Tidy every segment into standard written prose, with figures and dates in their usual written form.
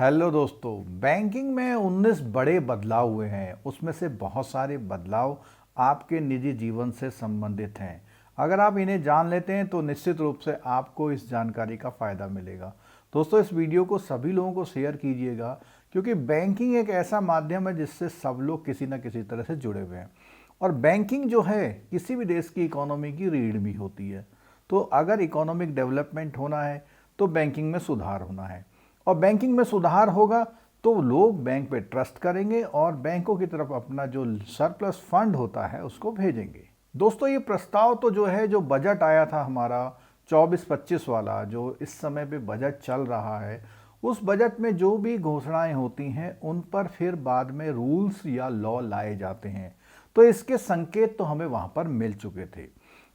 Hello दोस्तों। Banking में 19 बड़े बदलाव हुए हैं। उसमें से बहुत सारे बदलाव आपके निजी जीवन से संबंधित हैं। अगर आप इन्हें जान लेते हैं तो निश्चित रूप से आपको इस जानकारी का फ़ायदा मिलेगा। दोस्तों, इस वीडियो को सभी लोगों को शेयर कीजिएगा, क्योंकि बैंकिंग एक ऐसा माध्यम है जिससे सब लोग किसी न किसी तरह से जुड़े हुए हैं। और बैंकिंग जो है किसी भी देश की इकोनॉमी की रीढ़ भी होती है। तो अगर इकोनॉमिक डेवलपमेंट होना है तो बैंकिंग में सुधार होना है, और बैंकिंग में सुधार होगा तो लोग बैंक पे ट्रस्ट करेंगे और बैंकों की तरफ अपना जो सरप्लस फंड होता है उसको भेजेंगे। दोस्तों, ये प्रस्ताव तो जो है, जो बजट आया था हमारा 24-25 वाला, जो इस समय पे बजट चल रहा है, उस बजट में जो भी घोषणाएं होती हैं उन पर फिर बाद में रूल्स या लॉ लाए जाते हैं। तो इसके संकेत तो हमें वहाँ पर मिल चुके थे।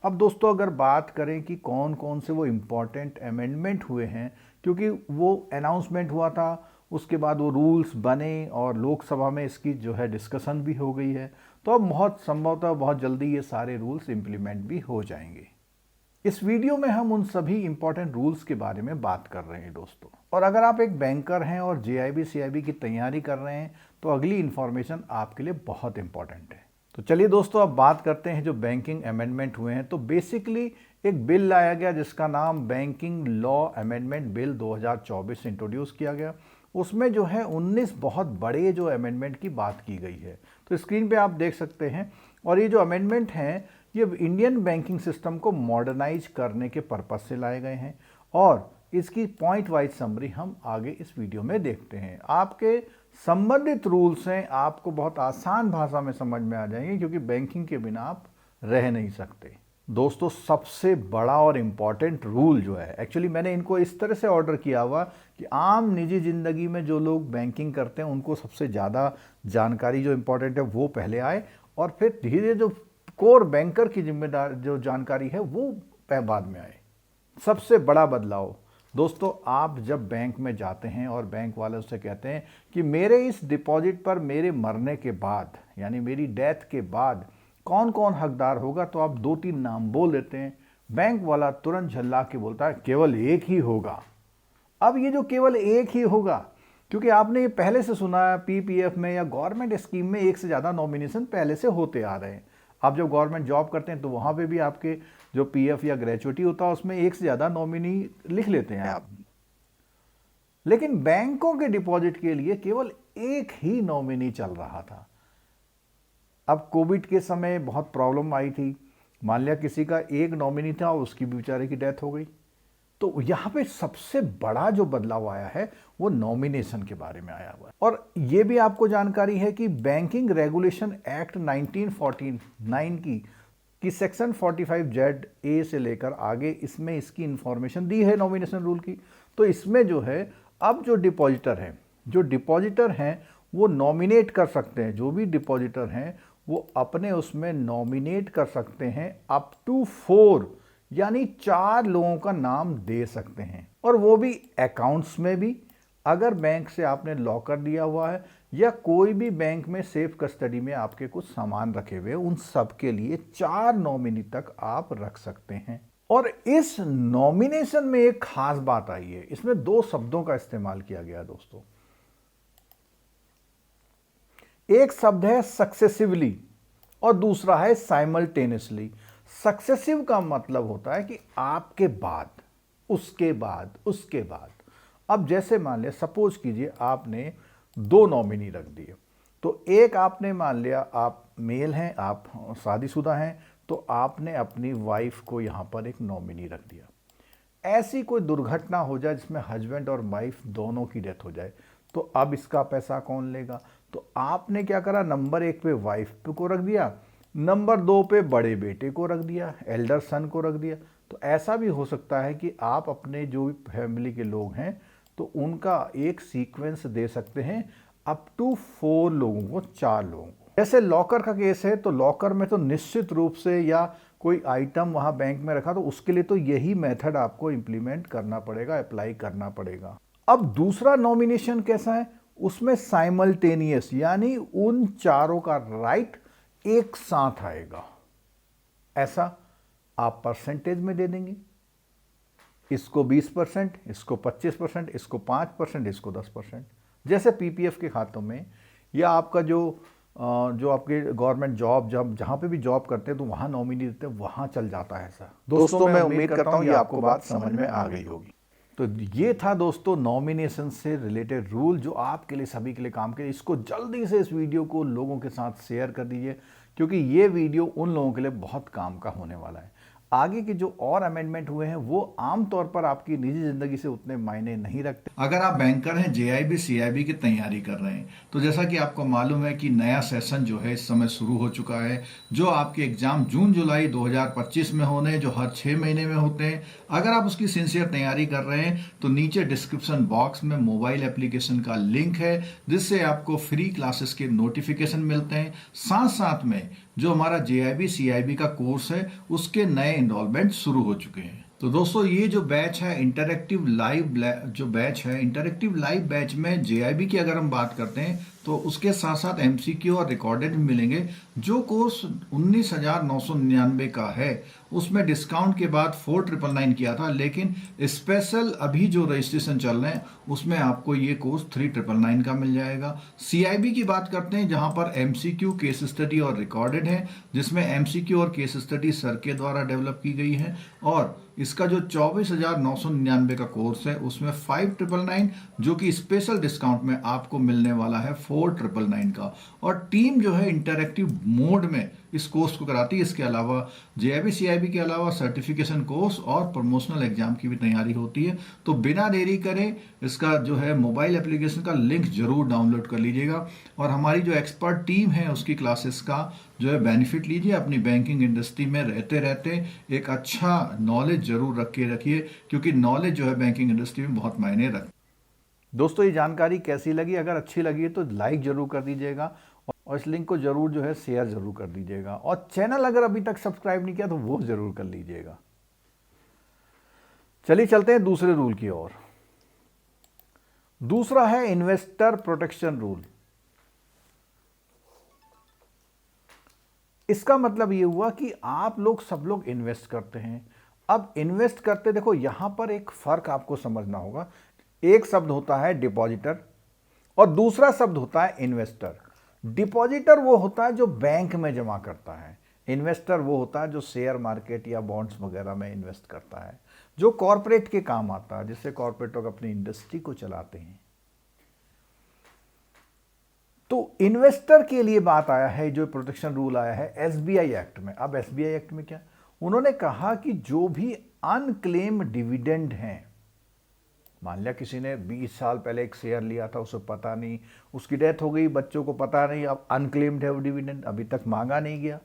अब दोस्तों, अगर बात करें कि कौन कौन से वो इम्पॉर्टेंट अमेंडमेंट हुए हैं, क्योंकि वो अनाउंसमेंट हुआ था, उसके बाद वो रूल्स बने और लोकसभा में इसकी जो है डिस्कशन भी हो गई है, तो अब बहुत संभवतः बहुत जल्दी ये सारे रूल्स इम्प्लीमेंट भी हो जाएंगे। इस वीडियो में हम उन सभी इंपॉर्टेंट रूल्स के बारे में बात कर रहे हैं दोस्तों। और अगर आप एक बैंकर हैं और जेआईबी सीआईबी की तैयारी कर रहे हैं तो अगली इन्फॉर्मेशन आपके लिए बहुत इंपॉर्टेंट है। तो चलिए दोस्तों, अब बात करते हैं जो बैंकिंग अमेंडमेंट हुए हैं। तो बेसिकली एक बिल लाया गया जिसका नाम banking law amendment bill 2024 introduce किया गया। उसमें जो है 19 बहुत बड़े जो अमेंडमेंट की बात की गई है। तो स्क्रीन पे आप देख सकते हैं। और ये जो अमेंडमेंट हैं ये इंडियन बैंकिंग सिस्टम को मॉडर्नाइज करने के पर्पज से लाए गए हैं, और इसकी पॉइंट वाइज समरी हम आगे इस वीडियो में देखते हैं। आपके संबंधित रूल्स हैं, आपको बहुत आसान भाषा में समझ में आ जाएंगे, क्योंकि बैंकिंग के बिना आप रह नहीं सकते। दोस्तों, सबसे बड़ा और इम्पॉर्टेंट रूल जो है, एक्चुअली मैंने इनको इस तरह से ऑर्डर किया हुआ कि आम निजी ज़िंदगी में जो लोग बैंकिंग करते हैं उनको सबसे ज़्यादा जानकारी जो इम्पोर्टेंट है वो पहले आए, और फिर धीरे जो कोर बैंकर की जिम्मेदार जो जानकारी है वो बाद में आए। सबसे बड़ा बदलाव दोस्तों, आप जब बैंक में जाते हैं और बैंक वाले उससे कहते हैं कि मेरे इस डिपॉजिट पर मेरे मरने के बाद, यानी मेरी डेथ के बाद कौन कौन हकदार होगा, तो आप 2-3 नाम बोल देते हैं। बैंक वाला तुरंत झल्ला के बोलता है केवल एक ही होगा। अब ये जो केवल एक ही होगा, क्योंकि आपने ये पहले से सुना है पीपीएफ में या गवर्नमेंट स्कीम में एक से ज़्यादा नॉमिनेशन पहले से होते आ रहे हैं। आप जब गवर्नमेंट जॉब करते हैं तो वहाँ पे भी आपके जो पीएफ या ग्रेचुइटी होता है उसमें एक से ज़्यादा नॉमिनी लिख लेते हैं आप। लेकिन बैंकों के डिपॉजिट के लिए केवल एक ही नॉमिनी चल रहा था। अब कोविड के समय बहुत प्रॉब्लम आई थी, मान लिया किसी का एक नॉमिनी था और उसकी भी बेचारे की डेथ हो गई। तो यहाँ पे सबसे बड़ा जो बदलाव आया है वो नॉमिनेशन के बारे में आया हुआ है। और ये भी आपको जानकारी है कि बैंकिंग रेगुलेशन एक्ट 1949 की सेक्शन 45Z ए से लेकर आगे इसमें इसकी इंफॉर्मेशन दी है नॉमिनेशन रूल की। तो इसमें जो है, अब जो डिपॉजिटर हैं वो नॉमिनेट कर सकते हैं। जो भी डिपॉजिटर हैं वो अपने उसमें नॉमिनेट कर सकते हैं अप टू 4, यानी 4 लोगों का नाम दे सकते हैं। और वो भी अकाउंट्स में भी, अगर बैंक से आपने लॉकर दिया हुआ है या कोई भी बैंक में सेफ कस्टडी में आपके कुछ सामान रखे हुए, उन सब के लिए 4 नॉमिनी तक आप रख सकते हैं। और इस नॉमिनेशन में एक खास बात आई है, इसमें 2 शब्दों का इस्तेमाल किया गया दोस्तों। एक शब्द है सक्सेसिवली और दूसरा है साइमल्टेनियसली। सक्सेसिव का मतलब होता है कि आपके बाद, उसके बाद, उसके बाद। अब जैसे मान लिया, सपोज कीजिए आपने 2 नॉमिनी रख दिए। तो एक आपने मान लिया आप मेल हैं, आप शादीशुदा हैं, तो आपने अपनी वाइफ को यहाँ पर एक नॉमिनी रख दिया। ऐसी कोई दुर्घटना हो जाए जिसमें हस्बैंड और वाइफ दोनों की डेथ हो जाए, तो अब इसका पैसा कौन लेगा? तो आपने क्या करा, नंबर 1 पे वाइफ को रख दिया, नंबर 2 पे बड़े बेटे को रख दिया, एल्डर सन को रख दिया। तो ऐसा भी हो सकता है कि आप अपने जो भी फैमिली के लोग हैं तो उनका एक सीक्वेंस दे सकते हैं अप टू 4 लोगों को, 4 लोगों को। जैसे लॉकर का केस है, तो लॉकर में तो निश्चित रूप से, या कोई आइटम वहाँ बैंक में रखा, तो उसके लिए तो यही मेथड आपको इम्प्लीमेंट करना पड़ेगा, अप्लाई करना पड़ेगा। अब दूसरा नॉमिनेशन कैसा है, उसमें साइमल्टेनियस, यानी उन 4 का राइट एक साथ आएगा। ऐसा आप परसेंटेज में दे देंगे। इसको 20%, इसको 25%, इसको 5%, इसको 10%। जैसे पीपीएफ के खातों में, या आपका जो आपके गवर्नमेंट जॉब जब जहाँ पे भी जॉब करते हैं तो वहाँ नॉमिनी देते हैं, वहाँ चल जाता है ऐसा। दोस्तों मैं उम्मीद करता हूँ ये आपको बात समझ में आ गई होगी। तो ये था दोस्तों नॉमिनेशन से रिलेटेड रूल जो आपके लिए सभी के लिए काम के। इसको जल्दी से इस वीडियो को लोगों के साथ शेयर कर दीजिए, क्योंकि ये वीडियो उन लोगों के लिए बहुत काम का होने वाला है। आगे के जो और अमेंडमेंट हुए हैं वो आमतौर पर आपकी निजी जिंदगी से उतने मायने नहीं रखते। अगर आप बैंकर हैं, जेआईबी सीआईबी की तैयारी कर रहे हैं, तो जैसा कि आपको मालूम है कि नया सेशन जो है इस समय शुरू हो चुका है, जो आपके एग्जाम जून जुलाई 2025 में होने, जो हर 6 महीने में होते हैं। अगर आप उसकी सिंसियर तैयारी कर रहे हैं तो नीचे डिस्क्रिप्शन बॉक्स में मोबाइल एप्लीकेशन का लिंक है, जिससे आपको फ्री क्लासेस के नोटिफिकेशन मिलते हैं। साथ साथ में जो हमारा जेआईबी सीआईबी का कोर्स है उसके नए एनरोलमेंट शुरू हो चुके हैं। तो दोस्तों ये जो बैच है इंटरैक्टिव लाइव जो बैच है, इंटरैक्टिव लाइव बैच में जेआईबी की अगर हम बात करते हैं तो उसके साथ साथ एमसीक्यू और रिकॉर्डेड भी मिलेंगे। जो कोर्स 19,999 का है उसमें डिस्काउंट के बाद 4,999 किया था, लेकिन स्पेशल अभी जो रजिस्ट्रेशन चल रहे हैं उसमें आपको ये कोर्स 3,999 का मिल जाएगा। सीआईबी की बात करते हैं जहां पर एमसीक्यू, केस स्टडी और रिकॉर्डेड है, जिसमें एमसीक्यू और केस स्टडी सर के द्वारा डेवलप की गई है। और इसका जो 24,999 का कोर्स है उसमें 5,999 जो कि स्पेशल डिस्काउंट में आपको मिलने वाला है 4,999 का। और टीम जो है इंटरैक्टिव मोड में इस कोर्स को कराती है। इसके अलावा जेआईबी सीआईबी के अलावा सर्टिफिकेशन कोर्स और प्रमोशनल एग्जाम की भी तैयारी होती है। तो बिना देरी करें इसका जो है मोबाइल एप्लीकेशन का लिंक जरूर डाउनलोड कर लीजिएगा और हमारी जो एक्सपर्ट टीम है उसकी क्लासेस का जो है बेनिफिट लीजिए। अपनी बैंकिंग इंडस्ट्री में रहते रहते एक अच्छा नॉलेज जरूर रखिए, क्योंकि नॉलेज जो है बैंकिंग इंडस्ट्री में बहुत मायने रखती है। दोस्तों ये जानकारी कैसी लगी? अगर अच्छी लगी है तो लाइक जरूर कर दीजिएगा और इस लिंक को जरूर जो है शेयर जरूर कर दीजिएगा, और चैनल अगर अभी तक सब्सक्राइब नहीं किया तो वो जरूर कर लीजिएगा। चलिए चलते हैं दूसरे रूल की ओर। दूसरा है इन्वेस्टर प्रोटेक्शन रूल। इसका मतलब ये हुआ कि आप लोग सब लोग इन्वेस्ट करते हैं। अब इन्वेस्ट करते, देखो यहां पर एक फर्क आपको समझना होगा। एक शब्द होता है डिपॉजिटर और दूसरा शब्द होता है इन्वेस्टर। डिपॉजिटर वो होता है जो बैंक में जमा करता है, इन्वेस्टर वो होता है जो शेयर मार्केट या बॉन्ड्स वगैरह में इन्वेस्ट करता है, जो कॉरपोरेट के काम आता है, जिससे कॉरपोरेट लोग अपनी इंडस्ट्री को चलाते हैं। तो इन्वेस्टर के लिए बात आया है, जो प्रोटेक्शन रूल आया है एसबीआई एक्ट में। अब एसबीआई एक्ट में क्या उन्होंने कहा कि जो भी अनक्लेम डिविडेंड हैं, मान लिया किसी ने 20 साल पहले एक शेयर लिया था, उसे पता नहीं, उसकी डेथ हो गई, बच्चों को पता नहीं, अब अनक्लेम्ड है वो डिविडेंड, अभी तक मांगा नहीं गया,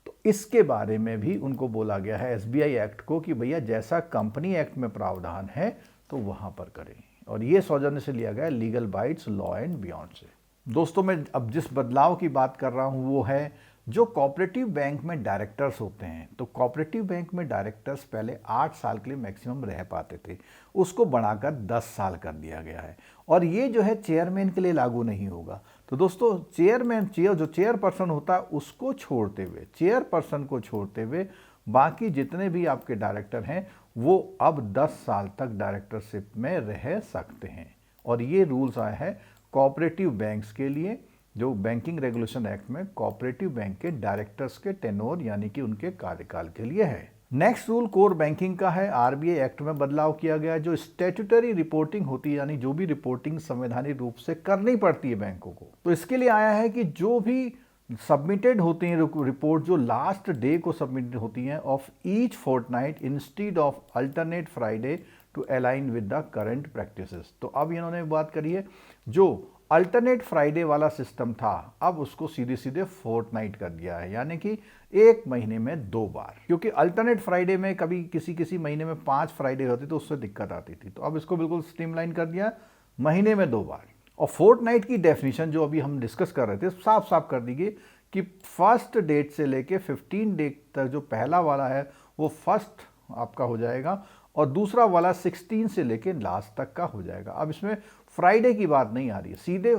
तो इसके बारे में भी उनको बोला गया है एसबीआई एक्ट को कि भैया जैसा कंपनी एक्ट में प्रावधान है तो वहां पर करें। और ये सौजन्य से लिया गया legal bytes law and beyond से। दोस्तों मैं अब जिस बदलाव की बात कर रहा हूं वो है जो कोऑपरेटिव बैंक में डायरेक्टर्स होते हैं। तो कोऑपरेटिव बैंक में डायरेक्टर्स पहले 8 साल के लिए मैक्सिमम रह पाते थे, उसको बढ़ाकर 10 साल कर दिया गया है। और ये जो है चेयरमैन के लिए लागू नहीं होगा। तो दोस्तों जो चेयरपर्सन होता है उसको छोड़ते हुए, चेयरपर्सन को छोड़ते हुए बाकी जितने भी आपके डायरेक्टर हैं वो अब 10 साल तक डायरेक्टरशिप में रह सकते हैं। और ये रूल्स आए हैं कोऑपरेटिव बैंक्स के लिए, जो बैंकिंग रेगुलेशन एक्ट में कोऑपरेटिव बैंक के डायरेक्टर्स के टेनोर यानी कि उनके कार्यकाल के लिए है। नेक्स्ट रूल कोर बैंकिंग का है। आरबीआई एक्ट में बदलाव किया गया है। जो स्टैट्यूटरी रिपोर्टिंग होती है, यानी जो भी रिपोर्टिंग संवैधानिक रूप से करनी पड़ती है बैंकों को, तो इसके लिए आया है कि जो भी सबमिटेड होती हैं रिपोर्ट, जो लास्ट डे को सबमिटेड होती हैं of each fortnight instead of alternate Friday to align with the current practices. तो अब इन्होंने बात करी है जो अल्टरनेट फ्राइडे वाला सिस्टम था अब उसको सीधे सीधे फोर्टनाइट कर दिया है, यानी कि एक महीने में 2 बार। क्योंकि अल्टरनेट फ्राइडे में कभी किसी महीने में 5 फ्राइडे होती तो उससे दिक्कत आती थी, तो अब इसको बिल्कुल स्ट्रीमलाइन कर दिया, महीने में 2 बार। और फोर्टनाइट की डेफिनेशन जो अभी हम डिस्कस कर रहे थे साफ साफ कर दी गई कि फर्स्ट डेट से लेके 15 डेट तक जो पहला वाला है वो फर्स्ट आपका हो जाएगा और दूसरा वाला 16 से लेके लास्ट तक का हो जाएगा। अब इसमें फ्राइडे की बात नहीं आ रही है, सीधे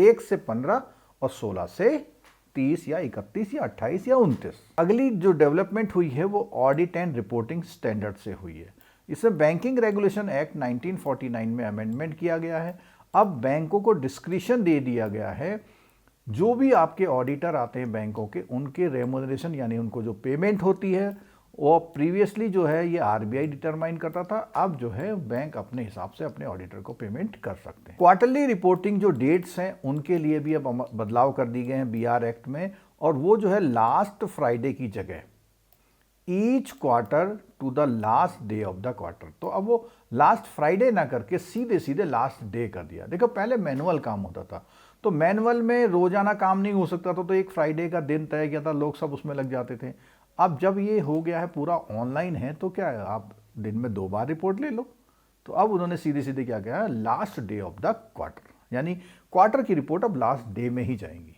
1 से 15 और 16 से 30 या 31 या 28 या 29। अगली जो डेवलपमेंट हुई है वो ऑडिट एंड रिपोर्टिंग स्टैंडर्ड से हुई है। इसमें बैंकिंग रेगुलेशन एक्ट 1949 में अमेंडमेंट किया गया है। अब बैंकों को डिस्क्रिशन दे दिया गया है, जो भी आपके ऑडिटर आते हैं बैंकों के, उनके रेमुनरेशन यानी उनको जो पेमेंट होती है वो प्रीवियसली जो है ये आरबीआई डिटरमाइन करता था, अब जो है बैंक अपने हिसाब से अपने ऑडिटर को पेमेंट कर सकते हैं। क्वार्टरली रिपोर्टिंग जो डेट्स हैं उनके लिए भी अब बदलाव कर दिए गए हैं बीआर एक्ट में, और वो जो है लास्ट फ्राइडे की जगह each quarter to the last day of the quarter. तो अब वो लास्ट फ्राइडे ना करके सीधे सीधे लास्ट डे कर दिया। देखो पहले मैनुअल काम होता था, तो मैनुअल में रोजाना काम नहीं हो सकता था, तो एक फ्राइडे का दिन तय किया था, लोग सब उसमें लग जाते थे। अब जब ये हो गया है पूरा ऑनलाइन है, तो क्या है, आप दिन में 2 बार रिपोर्ट ले लो। तो अब उन्होंने सीधे सीधे क्या किया है, last day of the quarter, यानी क्वार्टर की रिपोर्ट अब लास्ट डे में ही जाएंगी।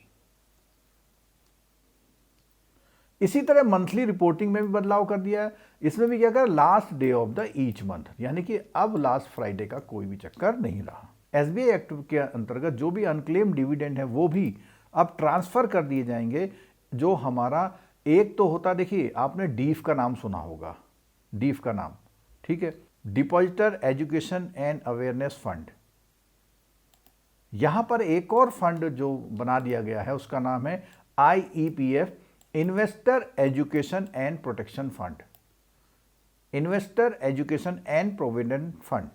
इसी तरह मंथली रिपोर्टिंग में भी बदलाव कर दिया है। इसमें भी क्या कर, last day of the each month, यानी कि अब लास्ट फ्राइडे का कोई भी चक्कर नहीं रहा। एसबीआई एक्ट के अंतर्गत जो भी अनक्लेम डिविडेंड है वो भी अब ट्रांसफर कर दिए जाएंगे। जो हमारा एक तो होता, देखिए आपने डीफ का नाम सुना होगा, डीफ का नाम, ठीक है, depositor education and awareness fund. यहां पर एक और फंड जो बना दिया गया है उसका नाम है IEPF, investor education and protection fund, investor education and provident fund,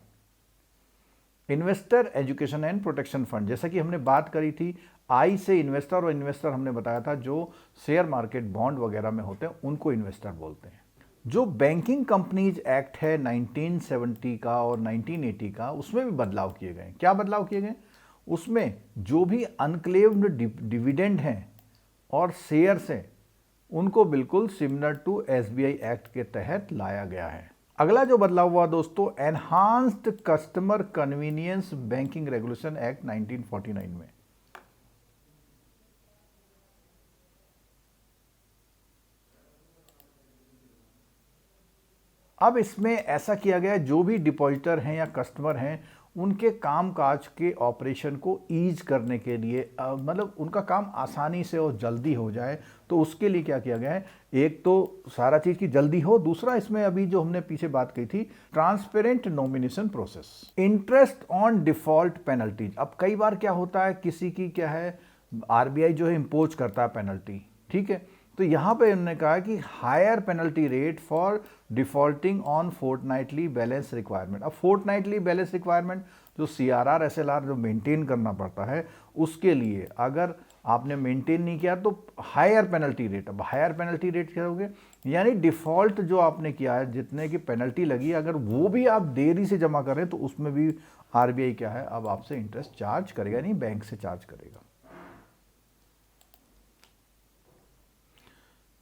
investor education and protection fund. जैसा कि हमने बात करी थी, आई से इन्वेस्टर, और इन्वेस्टर हमने बताया था जो शेयर मार्केट बॉन्ड वगैरह में होते हैं उनको इन्वेस्टर बोलते हैं। जो बैंकिंग कंपनीज एक्ट है 1970 का और 1980 का, उसमें भी बदलाव किए गए। क्या बदलाव किए गए, उसमें जो भी अनक्लेम्ड डिविडेंड हैं और शेयर्स हैं उनको बिल्कुल सिमिलर टू एसबीआई एक्ट के तहत लाया गया है। अगला जो बदलाव हुआ दोस्तों, enhanced customer convenience banking regulation act 1949 में। अब इसमें ऐसा किया गया, जो भी डिपॉजिटर हैं या कस्टमर हैं उनके कामकाज के ऑपरेशन को ईज करने के लिए, मतलब उनका काम आसानी से और जल्दी हो जाए, तो उसके लिए क्या किया गया है, एक तो सारा चीज़ की जल्दी हो, दूसरा इसमें अभी जो हमने पीछे बात की थी, transparent nomination process, interest on default penalties. अब कई बार क्या होता है, किसी की क्या है, आरबीआई जो है इम्पोज करता है पेनल्टी, ठीक है, तो यहां पे उन्होंने कहा कि higher penalty rate for defaulting on fortnightly balance requirement. अब फोर्टनाइटली बैलेंस रिक्वायरमेंट जो सीआरआर एसएलआर जो मेंटेन करना पड़ता है, उसके लिए अगर आपने मेंटेन नहीं किया तो हायर पेनल्टी रेट। अब हायर पेनल्टी रेट क्या होगे, यानी डिफॉल्ट जो आपने किया है, जितने की पेनल्टी लगी, अगर वो भी आप देरी से जमा करें तो उसमें भी आरबीआई क्या है, अब आपसे इंटरेस्ट चार्ज करेगा, नहीं बैंक से चार्ज करेगा।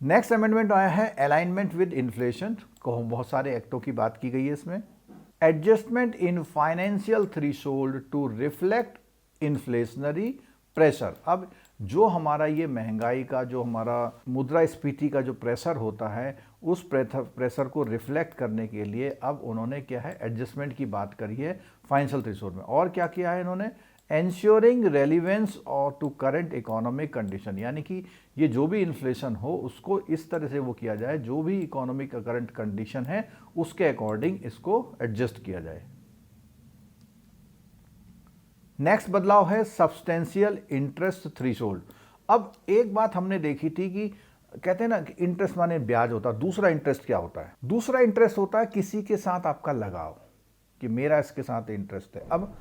नेक्स्ट अमेंडमेंट आया है अलाइनमेंट विद इन्फ्लेशन को, बहुत सारे एक्टों की बात की गई है इसमें। Adjustment in financial threshold to reflect inflationary pressure. अब जो हमारा ये महंगाई का, जो हमारा मुद्रास्फीति का जो प्रेशर होता है, उस प्रेशर को रिफ्लेक्ट करने के लिए अब उन्होंने क्या है, एडजस्टमेंट की बात करी है फाइनेंशियल थ्रेशोल्ड में। और क्या किया है इन्होंने, एंश्योरिंग रेलिवेंस और टू करंट इकोनॉमिक कंडीशन, यानी कि ये जो भी इन्फ्लेशन हो उसको इस तरह से वो किया जाए, जो भी इकोनॉमिक करंट कंडीशन है उसके अकॉर्डिंग इसको एडजस्ट किया जाए। नेक्स्ट बदलाव है सब्सटेंशियल इंटरेस्ट थ्रेशोल्ड। अब एक बात हमने देखी थी कि कहते हैं ना कि इंटरेस्ट माने ब्याज होता है, दूसरा इंटरेस्ट क्या होता है, दूसरा इंटरेस्ट होता है किसी के साथ आपका लगाव, कि मेरा इसके साथ इंटरेस्ट है। अब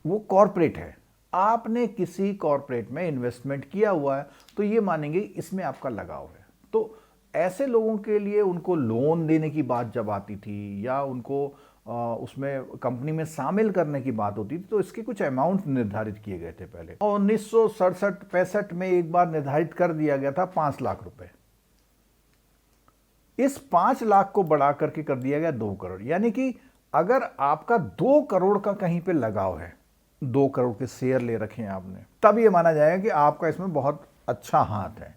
वो कॉर्पोरेट है, आपने किसी कॉर्पोरेट में इन्वेस्टमेंट किया हुआ है, तो ये मानेंगे इसमें आपका लगाव है। तो ऐसे लोगों के लिए उनको लोन देने की बात जब आती थी, या उनको उसमें कंपनी में शामिल करने की बात होती थी, तो इसके कुछ अमाउंट निर्धारित किए गए थे पहले। और 1967-65 में एक बार निर्धारित कर दिया गया था 5 लाख रुपए। इस 5 लाख को बढ़ा करके कर दिया गया 2 करोड़, यानी कि अगर आपका 2 करोड़ का कहीं पे लगाव है, 2 करोड़ के शेयर ले रखे हैं आपने, तब ये माना जाएगा कि आपका इसमें बहुत अच्छा हाथ है,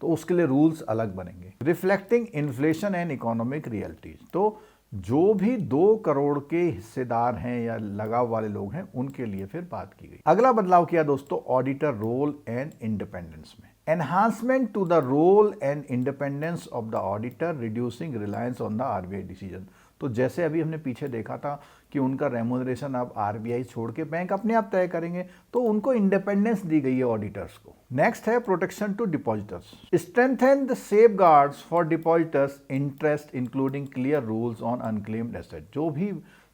तो उसके लिए रूल्स अलग बनेंगे। Reflecting inflation and economic realities, तो जो भी 2 करोड़ के हिस्सेदार हैं या लगाव वाले लोग हैं उनके लिए फिर बात की गई। अगला बदलाव किया दोस्तों ऑडिटर रोल एंड इंडिपेंडेंस में। Enhancement to the role and independence of the auditor, reducing reliance on the RBI decision. तो जैसे अभी हमने पीछे देखा था कि उनका रेमुनरेशन अब आरबीआई छोड़ के बैंक अपने आप तय करेंगे, तो उनको इंडिपेंडेंस दी गई है ऑडिटर्स को। नेक्स्ट है protection to depositors, strengthen the safeguards for depositors interest including clear rules on unclaimed asset. जो भी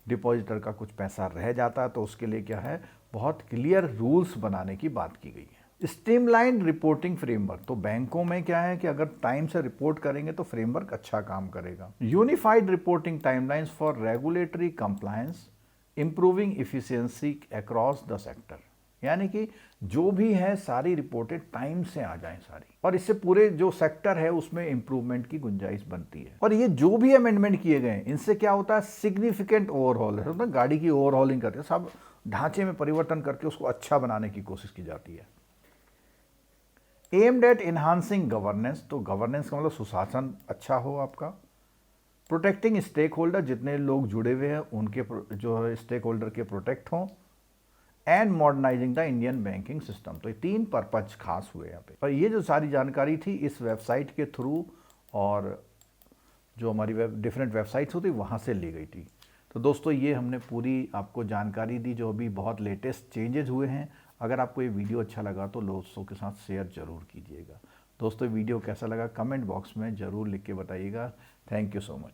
डिपॉजिटर का कुछ पैसा रह जाता है तो उसके लिए क्या है, बहुत क्लियर रूल्स बनाने की बात की गई है। स्ट्रीमलाइन रिपोर्टिंग फ्रेमवर्क, तो बैंकों में क्या है कि अगर टाइम से रिपोर्ट करेंगे तो फ्रेमवर्क अच्छा काम करेगा। Unified reporting timelines for regulatory compliance, improving efficiency across the sector, यानी कि जो भी है सारी रिपोर्टें टाइम से आ जाएं सारी, और इससे पूरे जो सेक्टर है उसमें इंप्रूवमेंट की गुंजाइश बनती है। और ये जो भी अमेंडमेंट किए गए इनसे क्या होता है, सिग्निफिकेंट ओवरहॉल है, गाड़ी की ओवरहॉलिंग करते हैं, सब ढांचे में परिवर्तन करके उसको अच्छा बनाने की कोशिश की जाती है। एम्ड एट इन्हांसिंग गवर्नेंस, तो गवर्नेंस का मतलब सुशासन अच्छा हो आपका। प्रोटेक्टिंग स्टेक होल्डर, जितने लोग जुड़े हुए हैं उनके जो है स्टेक होल्डर के प्रोटेक्ट हों। And modernising the Indian banking system, तो ये 3 पर्पज खास हुए यहाँ पे। और ये जो सारी जानकारी थी इस वेबसाइट के थ्रू, और जो हमारी डिफरेंट वेबसाइट्स होती वहाँ से ली गई थी। तो दोस्तों ये हमने पूरी आपको जानकारी दी जो अभी बहुत लेटेस्ट चेंजेस हुए हैं। अगर आपको ये वीडियो अच्छा लगा तो दोस्तों के साथ शेयर ज़रूर कीजिएगा। दोस्तों वीडियो कैसा लगा कमेंट बॉक्स में ज़रूर लिख के बताइएगा। Thank you so much.